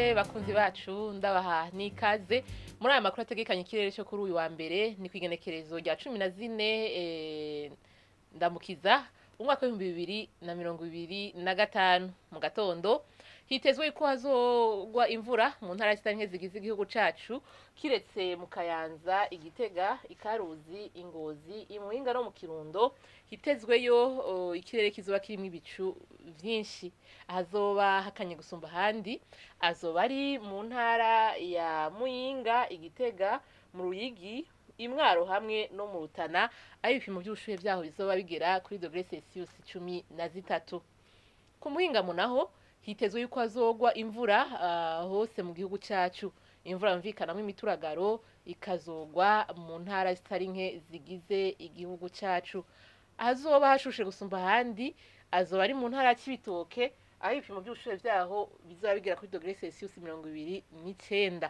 mwese bakunzi bacu ndabaha nikaze muri aya makuru ategekanya ikirere cyo kuri uyu wa mbere ni kwigenekerezo rya 14 ndamukiza umwaka wa 2025 mu gatondo hitezwe ko hazogwa imvura mu ntara zitanye zigize igihugu cacu kiretse mu Kayanza, Igitega, Ikaruzi, Ingozi, Imuhinga no mu Kirundo hitezweyo ikirere kizoba kirimo ibicu vyinshi ahazoba hakanye gusumba handi azoba ari mu ntara ya Muyinga, Igitega, mu Ruyigi, Imwaro hamwe no mu Rutana aho ibipimo by'ubushuhe byaho bizoba bigera kuri °C 13 ku Muhinga munaho hitezwe yuko azogwa imvura hose mu gihugu cacu imvura yumvikanamo imituragaro ikazogwa mu ntara zitari nke zigize igihugu cacu azoba hashushe gusumba handi azoba ari mu ntara y'Ibitoke aho ibipimo by'ubushuhe byaho bizoba bigera kuri °C 29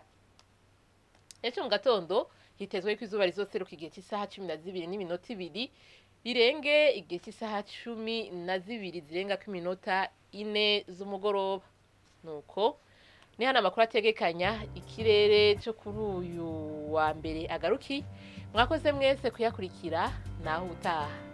ejo mu gatondo hitezwe ko izuba rizoseruka igihe cy'isaha 12:02 birenge igihe cy'isaha 12 zirenga ku minota 4 z'umugoroba nuko ni hana makuru ategekanya ikirere cyo kuri uyu wa mbere agaruki mwakoze mwese kuyakurikira naho utaha